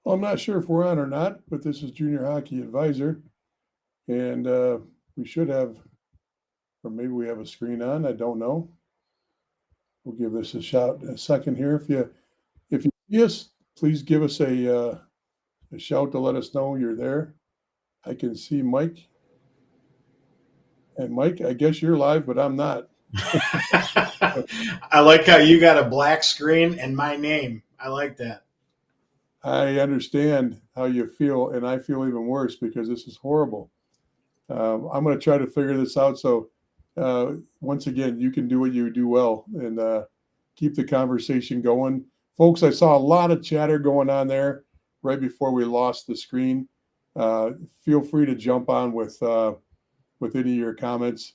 Well, I'm not sure if we're on or not, but this is Junior Hockey Advisor, and we should have, or maybe we have a screen on. I don't know. We'll give this a shot in a second here. If you see us, please give us a shout to let us know you're there. I can see Mike, and Mike, I guess you're live, but I'm not. I like how you got a black screen and my name. I like that. I understand how you feel, and I feel even worse because this is horrible. I'm going to try to figure this out. So, once again, you can do what you do well and keep the conversation going. Folks, I saw a lot of chatter going on there right before we lost the screen. Feel free to jump on with any of your comments.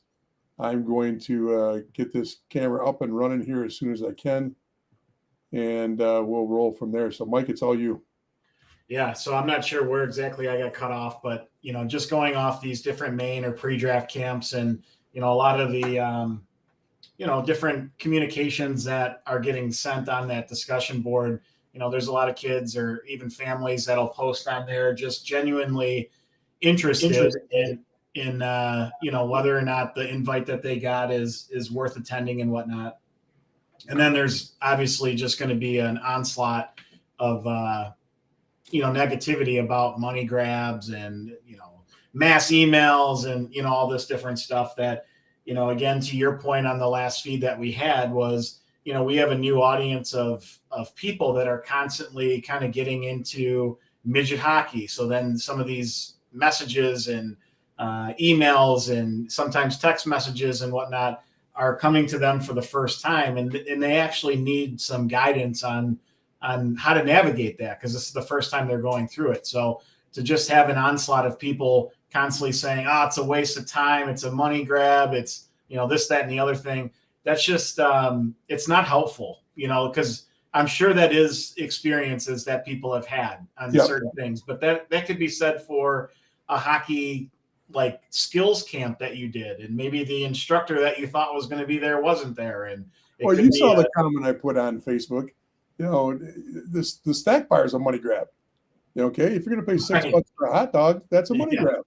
I'm going to get this camera up and running here as soon as I can, and we'll roll from there. So, Mike, it's all you. Yeah, so I'm not sure where exactly I got cut off, but just going off these different main or pre-draft camps, and a lot of the different communications that are getting sent on that discussion board. There's a lot of kids or even families that'll post on there just genuinely interested in whether or not the invite that they got is worth attending and whatnot. And then there's obviously just going to be an onslaught of negativity about money grabs and mass emails and all this different stuff that again, to your point on the last feed that we had was we have a new audience of people that are constantly kind of getting into midget hockey. So then some of these messages and emails and sometimes text messages and whatnot are coming to them for the first time, and they actually need some guidance on how to navigate that, because this is the first time they're going through it. So to just have an onslaught of people constantly saying, it's a waste of time, it's a money grab, it's this, that, and the other thing, that's just it's not helpful, because I'm sure that is experiences that people have had on certain things, but that could be said for a hockey like skills camp that you did, and maybe the instructor that you thought was going to be there wasn't there. And you saw the comment I put on Facebook. The snack bar is a money grab. Okay, if you're going to pay $6 for a hot dog, that's a money grab.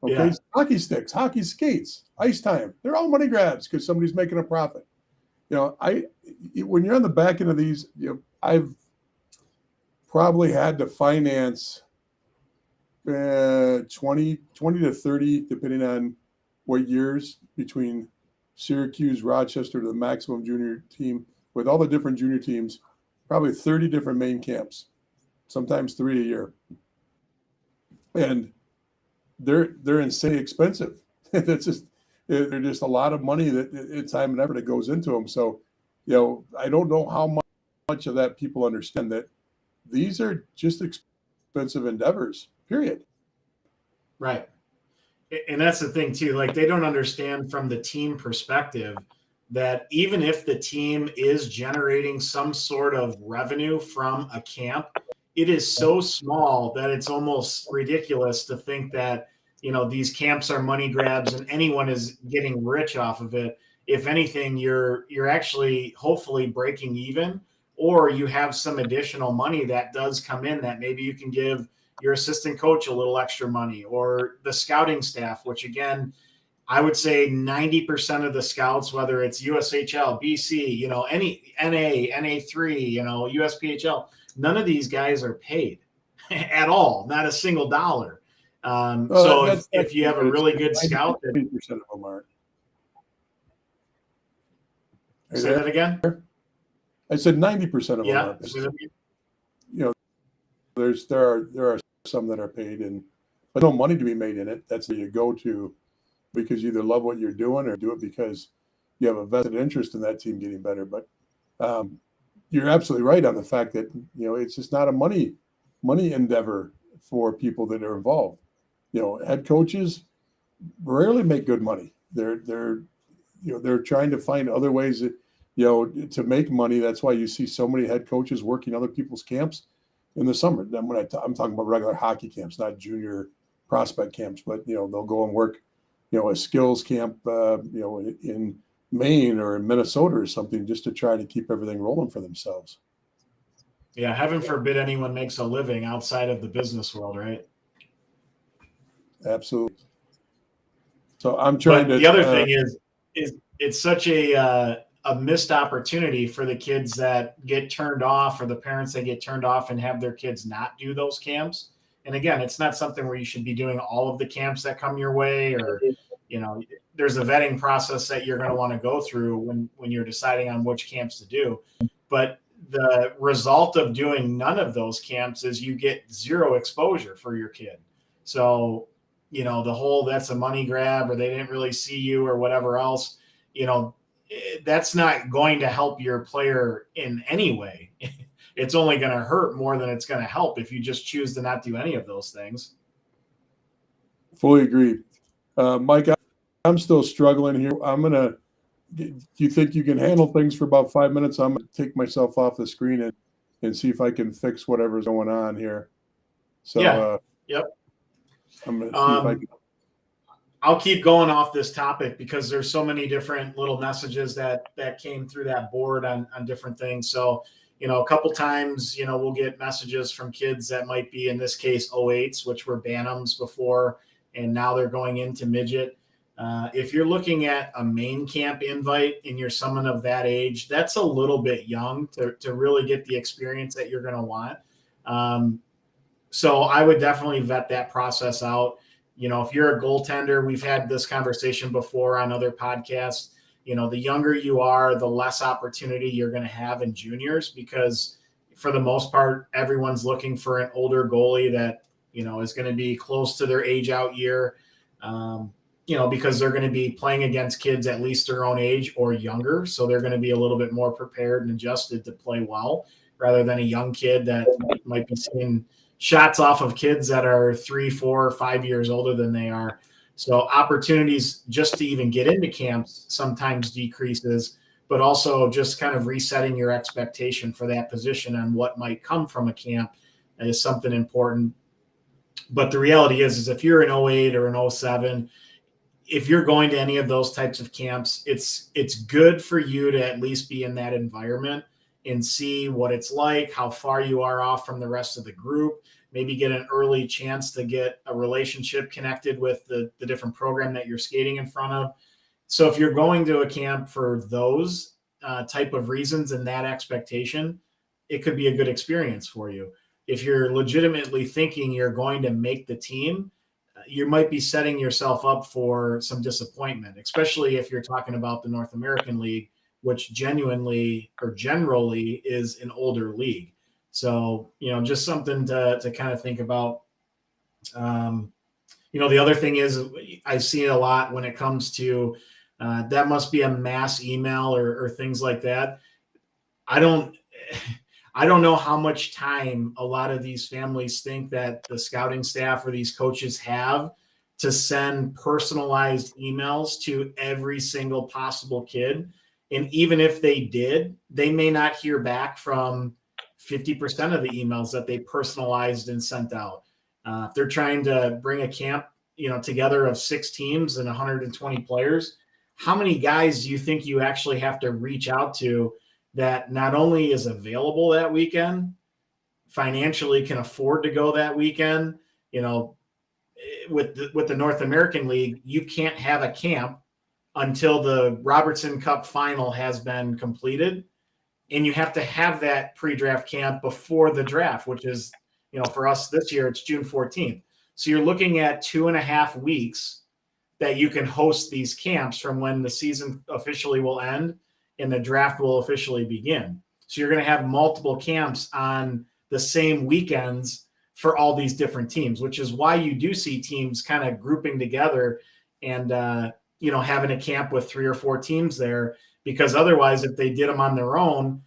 Okay, hockey sticks, hockey skates, ice time, they're all money grabs because somebody's making a profit. When you're on the back end of these, I've probably had to finance 20 to 30, depending on what years, between Syracuse, Rochester to the maximum junior team, with all the different junior teams, probably 30 different main camps, sometimes 3 a year. And they're insanely expensive. They're just a lot of money that time and effort that goes into them. So, I don't know how much of that people understand that these are just expensive endeavors, period. Right. And that's the thing too, like they don't understand from the team perspective that even if the team is generating some sort of revenue from a camp, it is so small that it's almost ridiculous to think that, these camps are money grabs and anyone is getting rich off of it. If anything, you're actually hopefully breaking even, or you have some additional money that does come in that maybe you can give your assistant coach a little extra money, or the scouting staff, which again, I would say 90% of the scouts, whether it's USHL, BC, any NA, NA3, USPHL, none of these guys are paid at all, not a single dollar. So if you have a really good scout, 90% of them aren't. Say that again? I said 90% of them aren't. There are some that are paid, but no money to be made in it. That's where you go to because you either love what you're doing or do it because you have a vested interest in that team getting better. But you're absolutely right on the fact that it's just not a money endeavor for people that are involved. Head coaches rarely make good money. They're trying to find other ways to make money. That's why you see so many head coaches working other people's camps in the summer. Then when I'm talking about regular hockey camps, not junior prospect camps, but they'll go and work a skills camp in Maine or in Minnesota or something, just to try to keep everything rolling for themselves. Yeah, heaven forbid anyone makes a living outside of the business world, right? Absolutely. So I'm trying But the other to, thing is it's such a missed opportunity for the kids that get turned off, or the parents that get turned off and have their kids not do those camps. And again, it's not something where you should be doing all of the camps that come your way, or there's a vetting process that you're going to want to go through when you're deciding on which camps to do. But the result of doing none of those camps is you get zero exposure for your kid. So the whole that's a money grab, or they didn't really see you, or whatever else, that's not going to help your player in any way. It's only going to hurt more than it's going to help if you just choose to not do any of those things. fully agree. Mike, I'm still struggling here. Do you think you can handle things for about 5 minutes? I'm going to take myself off the screen and see if I can fix whatever's going on here. So, Yeah. Yep. I'm going to see if I can. I'll keep going off this topic because there's so many different little messages that came through that board on different things. So, a couple times, we'll get messages from kids that might be, in this case, 08s, which were Bantams before, and now they're going into midget. If you're looking at a main camp invite and you're someone of that age, that's a little bit young to really get the experience that you're going to want. So I would definitely vet that process out. If you're a goaltender, we've had this conversation before on other podcasts. The younger you are, the less opportunity you're going to have in juniors, because for the most part, everyone's looking for an older goalie that, is going to be close to their age out year, because they're going to be playing against kids at least their own age or younger. So they're going to be a little bit more prepared and adjusted to play well, rather than a young kid that might be seeing shots off of kids that are 3, 4, 5 years older than they are. So opportunities just to even get into camps sometimes decreases, but also just kind of resetting your expectation for that position on what might come from a camp is something important. But the reality is if you're an 08 or an 07, if you're going to any of those types of camps, it's good for you to at least be in that environment and see what it's like, how far you are off from the rest of the group, maybe get an early chance to get a relationship connected with the different program that you're skating in front of. So if you're going to a camp for those type of reasons and that expectation, it could be a good experience for you. If you're legitimately thinking you're going to make the team, you might be setting yourself up for some disappointment, especially if you're talking about the North American League, which genuinely or generally is an older league. So, just something to kind of think about. The other thing is I see it a lot when it comes to that must be a mass email or things like that. I don't know how much time a lot of these families think that the scouting staff or these coaches have to send personalized emails to every single possible kid. And even if they did, they may not hear back from 50% of the emails that they personalized and sent out. If they're trying to bring a camp, together of 6 teams and 120 players, how many guys do you think you actually have to reach out to that not only is available that weekend, financially can afford to go that weekend? With the North American League, you can't have a camp until the Robertson Cup final has been completed, and you have to have that pre-draft camp before the draft, which is, for us this year, it's June 14th. So you're looking at 2.5 weeks that you can host these camps from when the season officially will end and the draft will officially begin. So you're going to have multiple camps on the same weekends for all these different teams, which is why you do see teams kind of grouping together and, having a camp with 3 or 4 teams there, because otherwise, if they did them on their own,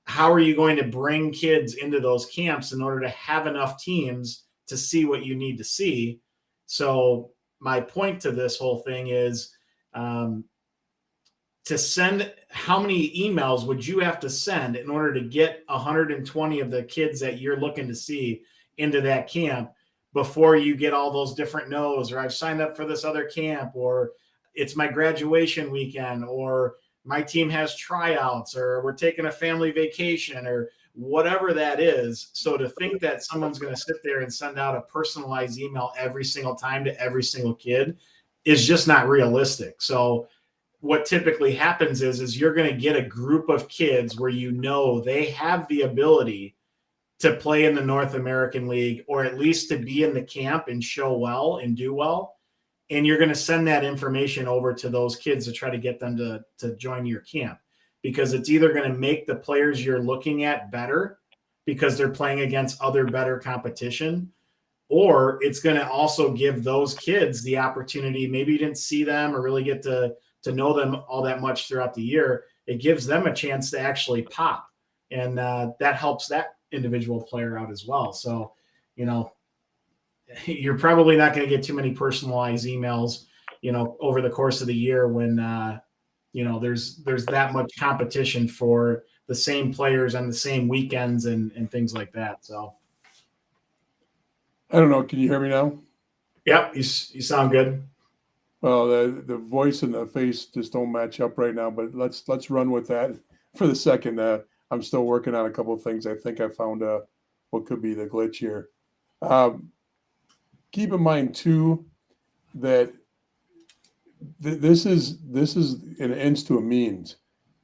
how are you going to bring kids into those camps in order to have enough teams to see what you need to see? So my point to this whole thing is to send, how many emails would you have to send in order to get 120 of the kids that you're looking to see into that camp before you get all those different no's, or I've signed up for this other camp, or it's my graduation weekend, or my team has tryouts, or we're taking a family vacation, or whatever that is. So to think that someone's going to sit there and send out a personalized email every single time to every single kid is just not realistic. So what typically happens is you're going to get a group of kids where they have the ability to play in the North American League, or at least to be in the camp and show well and do well. And you're going to send that information over to those kids to try to get them to join your camp, because it's either going to make the players you're looking at better because they're playing against other better competition, or it's going to also give those kids the opportunity. Maybe you didn't see them or really get to know them all that much throughout the year. It gives them a chance to actually pop, and that helps that individual player out as well. So, you're probably not going to get too many personalized emails, over the course of the year when, there's that much competition for the same players on the same weekends and things like that. So, I don't know. Can you hear me now? yep, you sound good. Well, the voice and the face just don't match up right now, but let's run with that for the second. I'm still working on a couple of things. I think I found what could be the glitch here. Keep in mind too that this is an ends to a means,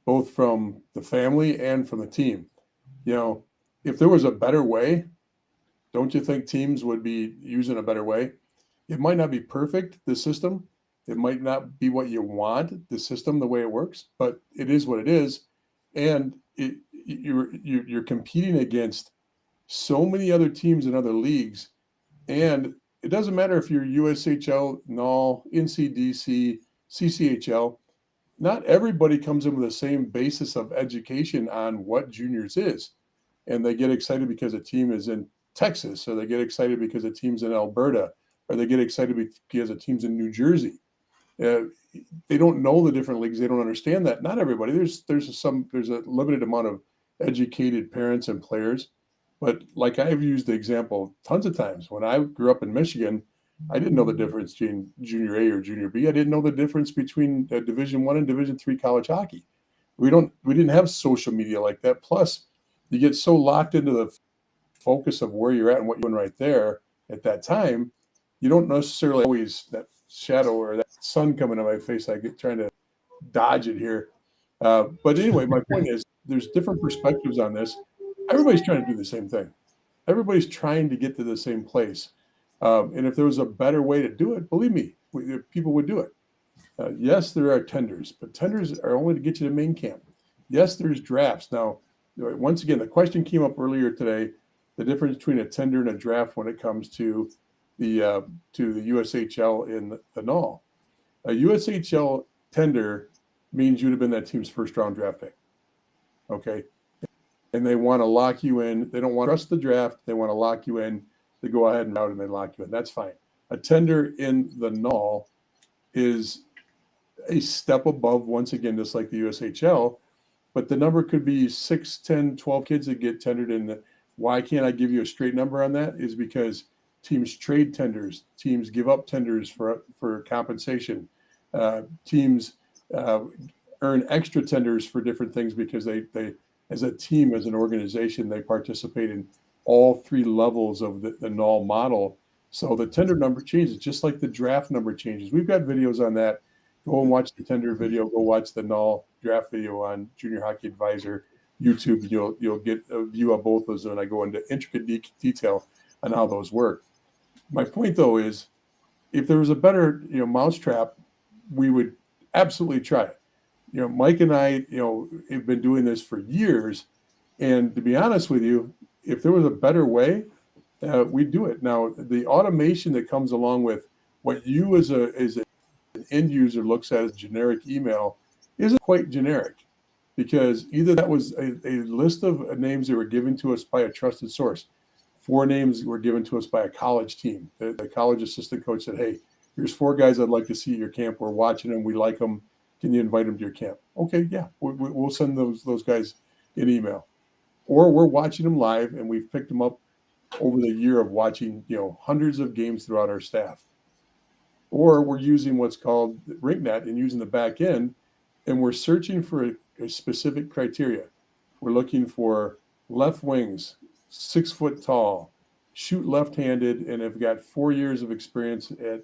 both from the family and from the team. If there was a better way, don't you think teams would be using a better way? It might not be perfect, the system. It might not be what you want, the system, the way it works, but it is what it is. And you're competing against so many other teams in other leagues. And it doesn't matter if you're USHL, NOL, NCDC, CCHL. Not everybody comes in with the same basis of education on what juniors is. And they get excited because a team is in Texas, or they get excited because a team's in Alberta, or they get excited because a team's in New Jersey. They don't know the different leagues. They don't understand that. Not everybody. There's a limited amount of educated parents and players. But like I've used the example tons of times, when I grew up in Michigan, I didn't know the difference between junior A or junior B. I didn't know the difference between Division I and Division III college hockey. We didn't have social media like that. Plus, you get so locked into the focus of where you're at and what you're doing right there at that time, you don't necessarily always that shadow or that sun coming on my face. I get trying to dodge it here. But anyway, my point is there's different perspectives on this. Everybody's trying to do the same thing. Everybody's trying to get to the same place. And if there was a better way to do it, believe me, people would do it. Yes, there are tenders, but tenders are only to get you to main camp. Yes, there's drafts. Now, once again, the question came up earlier today, the difference between a tender and a draft when it comes to the USHL in the NOL. A USHL tender means you'd have been that team's first round draft pick. Okay. And they want to lock you in. They don't want to trust the draft. They want to lock you in. They go ahead and route and they lock you in. That's fine. A tender in the NOL is a step above, once again, just like the USHL, but the number could be 6, 10, 12 kids that get tendered in. Why can't I give you a straight number on that? Is because teams trade tenders. Teams give up tenders for compensation. Teams earn extra tenders for different things because they as a team, as an organization, they participate in all three levels of the NOL model. So the tender number changes, just like the draft number changes. We've got videos on that. Go and watch the tender video. Go watch the NOL draft video on Junior Hockey Advisor YouTube. You'll get a view of both of those, and I go into intricate detail on how those work. My point, though, is if there was a better mousetrap, we would absolutely try it. Mike and I, have been doing this for years, and to be honest with you, if there was a better way, we'd do it. Now, the automation that comes along with what you as an end user looks at as generic email isn't quite generic, because either that was a list of names that were given to us by a trusted source. 4 names were given to us by a college team. The college assistant coach said, "Hey, here's 4 guys I'd like to see at your camp. We're watching them. We like them. Can you invite them to your camp?" Okay, yeah, we'll send those guys an email. Or we're watching them live, and we've picked them up over the year of watching hundreds of games throughout our staff. Or we're using what's called RinkNet and using the back end, and we're searching for a specific criteria. We're looking for left wings, 6 foot tall, shoot left-handed, and have got 4 years of experience at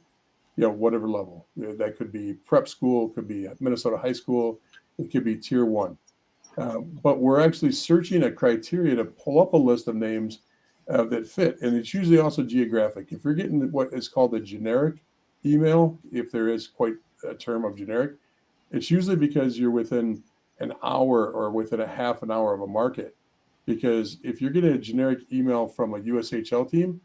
whatever level. That could be prep school, could be Minnesota high school, it could be tier one. But we're actually searching a criteria to pull up a list of names that fit, and it's usually also geographic. If you're getting what is called a generic email, if there is quite a term of generic, it's usually because you're within an hour or within a half an hour of a market. Because if you're getting a generic email from a USHL team,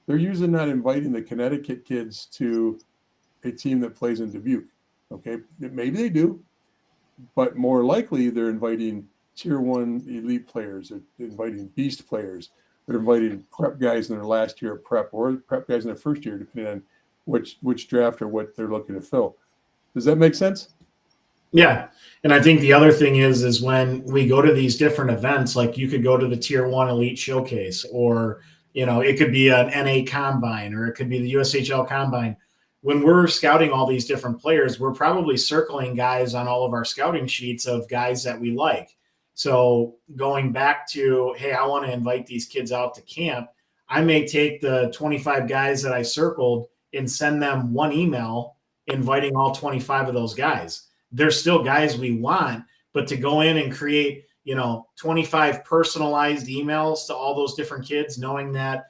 they're usually not inviting the Connecticut kids to a team that plays in Dubuque. Okay, maybe they do, but more likely they're inviting tier one elite players, they're inviting beast players, they're inviting prep guys in their last year of prep or prep guys in their first year, depending on which draft or what they're looking to fill. Does that make sense? Yeah. And I think the other thing is when we go to these different events, like you could go to the tier one elite showcase, or, it could be an NA combine, or it could be the USHL combine. When we're scouting all these different players, we're probably circling guys on all of our scouting sheets of guys that we like. So going back to, hey, I want to invite these kids out to camp, I may take the 25 guys that I circled and send them one email inviting all 25 of those guys. They're still guys we want, but to go in and create, 25 personalized emails to all those different kids, knowing that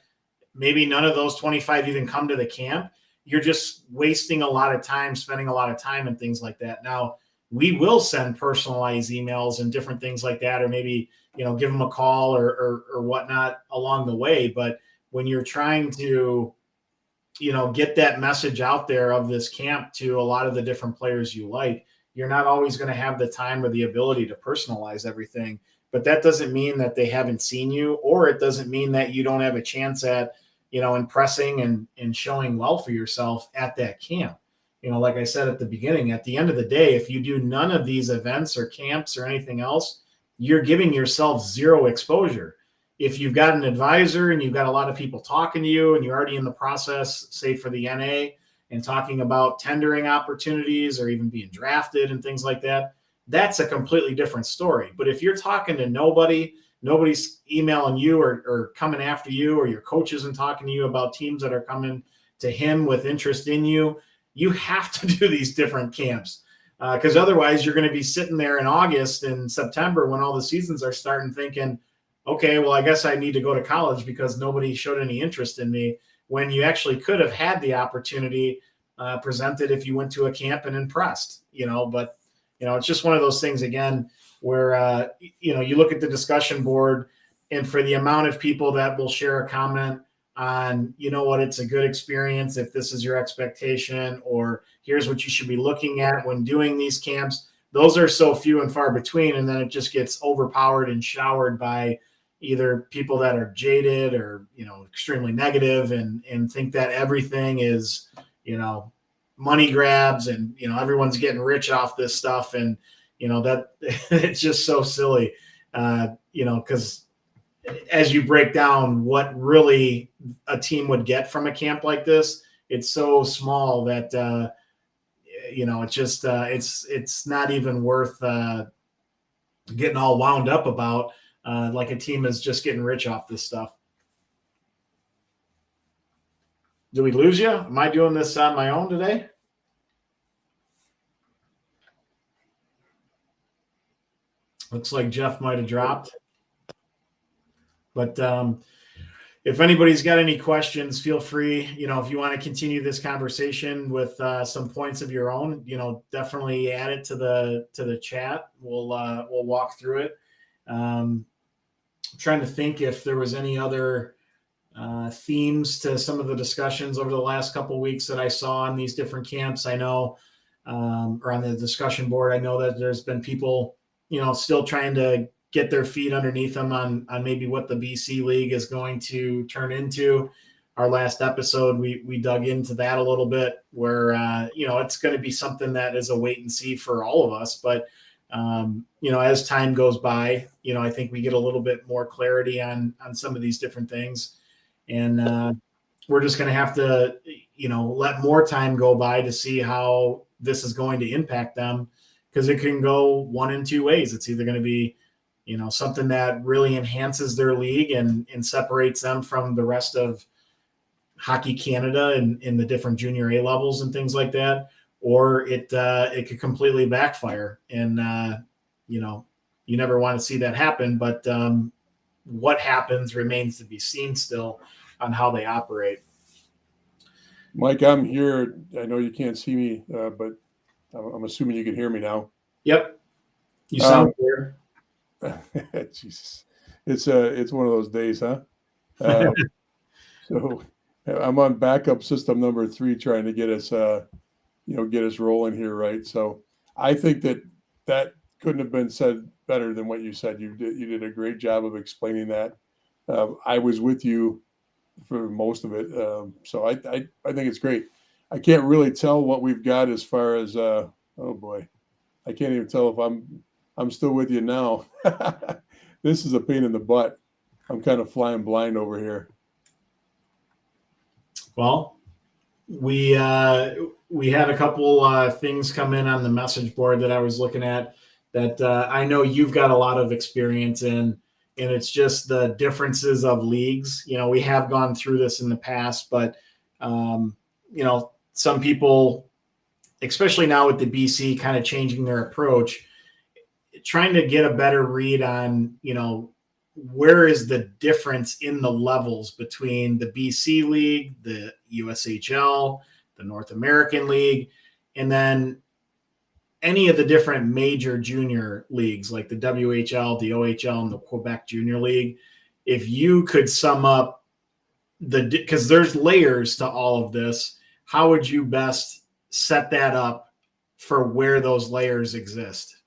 maybe none of those 25 even come to the camp, you're just wasting a lot of time, spending a lot of time and things like that. Now, we will send personalized emails and different things like that, or maybe, give them a call or whatnot along the way. But when you're trying to, get that message out there of this camp to a lot of the different players you like, you're not always going to have the time or the ability to personalize everything. But that doesn't mean that they haven't seen you, or it doesn't mean that you don't have a chance at, impressing and showing well for yourself at that camp. Like I said at the beginning, at the end of the day, if you do none of these events or camps or anything else, you're giving yourself zero exposure. If you've got an advisor and you've got a lot of people talking to you and you're already in the process, say for the NA, and talking about tendering opportunities or even being drafted and things like that, that's a completely different story. But if you're talking to nobody's emailing you or coming after you, or your coach isn't talking to you about teams that are coming to him with interest in you, you have to do these different camps. Because otherwise you're going to be sitting there in August and September when all the seasons are starting thinking, okay, well, I guess I need to go to college because nobody showed any interest in me, when you actually could have had the opportunity presented if you went to a camp and impressed, but, it's just one of those things, again, where, you look at the discussion board, and for the amount of people that will share a comment on, it's a good experience if this is your expectation, or here's what you should be looking at when doing these camps, those are so few and far between. And then it just gets overpowered and showered by either people that are jaded or, extremely negative and think that everything is, money grabs and, everyone's getting rich off this stuff. And, that it's just so silly, because as you break down what really a team would get from a camp like this, it's so small that, it's just, it's not even worth getting all wound up about. Like a team is just getting rich off this stuff. Did we lose you? Am I doing this on my own today? Looks like Jeff might have dropped. But if anybody's got any questions, feel free, if you want to continue this conversation with some points of your own, definitely add it to the chat. We'll walk through it. I'm trying to think if there was any other themes to some of the discussions over the last couple of weeks that I saw on these different camps. I know, or on the discussion board, I know that there's been people, still trying to get their feet underneath them on maybe what the BC League is going to turn into. Our last episode, we dug into that a little bit, where, it's going to be something that is a wait and see for all of us. But, as time goes by, I think we get a little bit more clarity on some of these different things. And we're just going to have to, let more time go by to see how this is going to impact them, because it can go one in two ways. It's either going to be, something that really enhances their league and separates them from the rest of Hockey Canada and in the different junior A levels and things like that, or it could completely backfire. And you never want to see that happen. But what happens remains to be seen still on how they operate. Mike, I'm here. I know you can't see me, but I'm assuming you can hear me now. Yep, you sound clear. Jesus, it's one of those days, huh? So I'm on backup system number 3, trying to get us rolling here, right? So I think that couldn't have been said better than what you said. You did a great job of explaining that. I was with you for most of it, so I think it's great. I can't really tell what we've got as far as oh boy, I can't even tell if I'm still with you now. This is a pain in the butt. I'm kind of flying blind over here. Well, we had a couple things come in on the message board that I was looking at that I know you've got a lot of experience in, and it's just the differences of leagues. We have gone through this in the past, but some people, especially now with the BC kind of changing their approach, trying to get a better read on, where is the difference in the levels between the BC League, the USHL, the North American League, and then any of the different major junior leagues like the WHL, the OHL, and the Quebec Junior League. If you could sum up because there's layers to all of this, how would you best set that up for where those layers exist?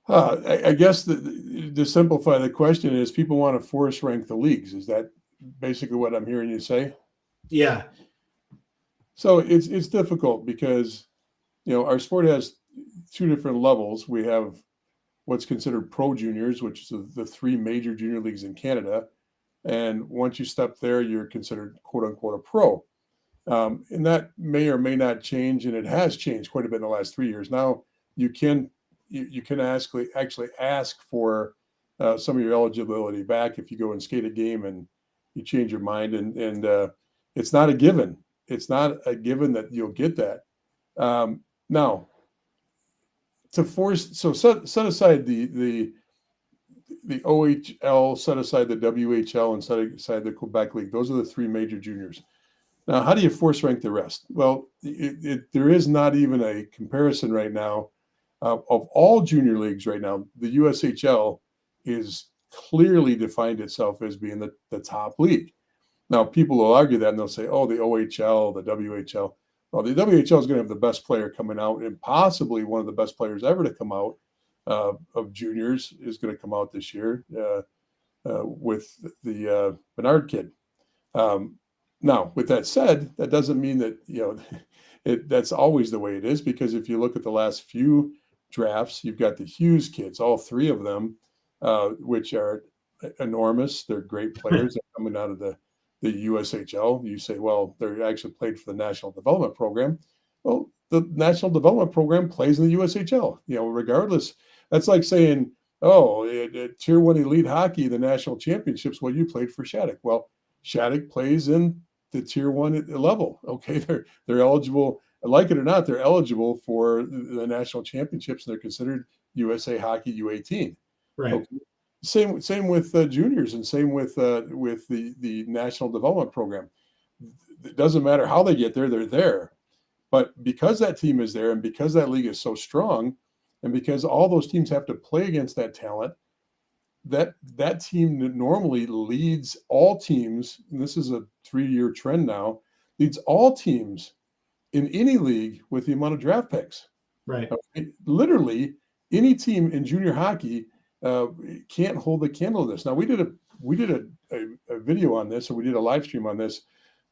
I guess to simplify the question is people want to force rank the leagues. Is that basically what I'm hearing you say? Yeah. So it's difficult because, our sport has 2 different levels. We have what's considered pro juniors, which is the 3 major junior leagues in Canada. And once you step there, you're considered quote unquote a pro. And that may or may not change. And it has changed quite a bit in the last 3 years. Now you can actually ask for some of your eligibility back if you go and skate a game and you change your mind. And it's not a given. It's not a given that you'll get that. Now, to force, so set aside the OHL, set aside the WHL, and set aside the Quebec League. Those are the 3 major juniors. Now, how do you force rank the rest? Well, there is not even a comparison right now. Of all junior leagues right now, the USHL is clearly defined itself as being the top league. Now, people will argue that and they'll say, oh, the OHL, the WHL. Well, the WHL is going to have the best player coming out, and possibly one of the best players ever to come out of juniors is going to come out this year with the Bernard kid. Now, with that said, that doesn't mean that that's always the way it is, because if you look at the last few drafts, you've got the Hughes kids, all 3 of them, which are enormous. They're great players. They're coming out of the USHL. You say, well, they're actually played for the National Development Program. Well, the National Development Program plays in the USHL. Regardless, that's like saying, oh, Tier 1 Elite Hockey, the national championships. Well, you played for Shattuck. Well, Shattuck plays in the Tier 1 level. Okay, they're eligible. Like it or not, they're eligible for the national championships. And they're considered USA Hockey U18. Right. Okay. Same with juniors, and same with the National Development Program. It doesn't matter how they get there; they're there. But because that team is there, and because that league is so strong, and because all those teams have to play against that talent, that team normally leads all teams. And this is a 3-year trend now. Leads all teams in any league with the amount of draft picks. Right. Literally, any team in junior hockey can't hold a candle to this. Now, we did a video on this, or we did a live stream on this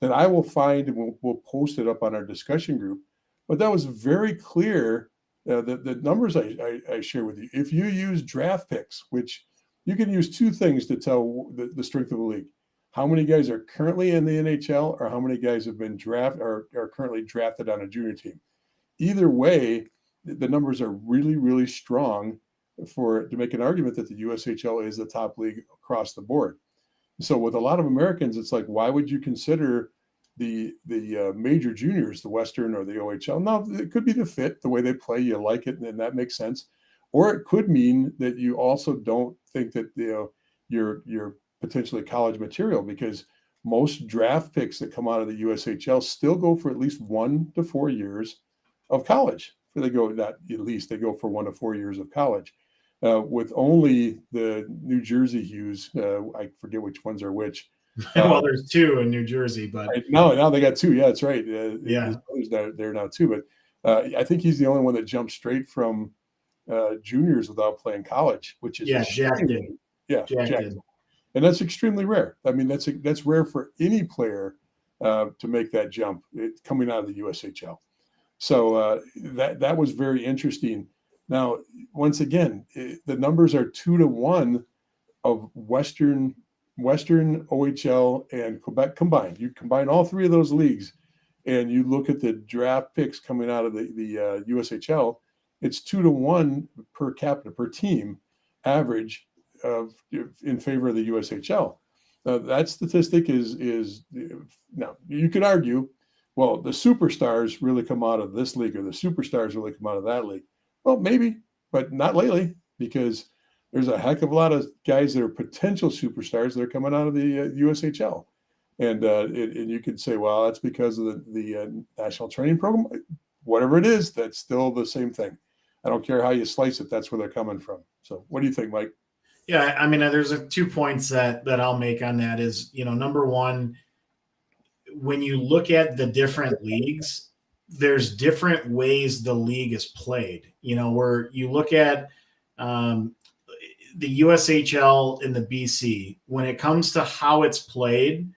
that I will find, and we'll post it up on our discussion group. But that was very clear. The numbers I share with you. If you use draft picks, which you can use 2 things to tell the strength of the league: how many guys are currently in the NHL, or how many guys have been drafted or are currently drafted on a junior team. Either way, the numbers are really, really strong to make an argument that the USHL is the top league across the board. So with a lot of Americans, it's like, why would you consider the major juniors, the Western or the OHL? No, it could be the fit, the way they play, you like it, and that makes sense. Or it could mean that you also don't think that you're potentially college material, because most draft picks that come out of the USHL still go for at least 1 to 4 years of college. They go, not at least, they go for 1 to 4 years of college. With only the New Jersey Hughes, I forget which ones are which. Well, there's 2 in New Jersey, but now they got 2. Yeah, that's right. Yeah. His brother's there now too, but I think he's the only one that jumped straight from juniors without playing college, which is Jack did. Yeah, Jack did. And that's extremely rare. I mean, that's rare for any player to make that jump coming out of the USHL. So that was very interesting. Now, once again, the numbers are 2 to 1 of Western OHL and Quebec combined. You combine all 3 of those leagues, and you look at the draft picks coming out of the USHL. It's 2 to 1 per capita per team average in favor of the USHL. That statistic is now, you could argue, well, the superstars really come out of this league, or the superstars really come out of that league. Well, maybe, but not lately, because there's a heck of a lot of guys that are potential superstars that are coming out of the USHL. And you could say, well, that's because of the national training program. Whatever it is, that's still the same thing. I don't care how you slice it. That's where they're coming from. So what do you think, Mike? Yeah, I mean, there's 2 points that I'll make on that is, number one, when you look at the different leagues, there's different ways the league is played. Where you look at the USHL in the BC, when it comes to how it's played,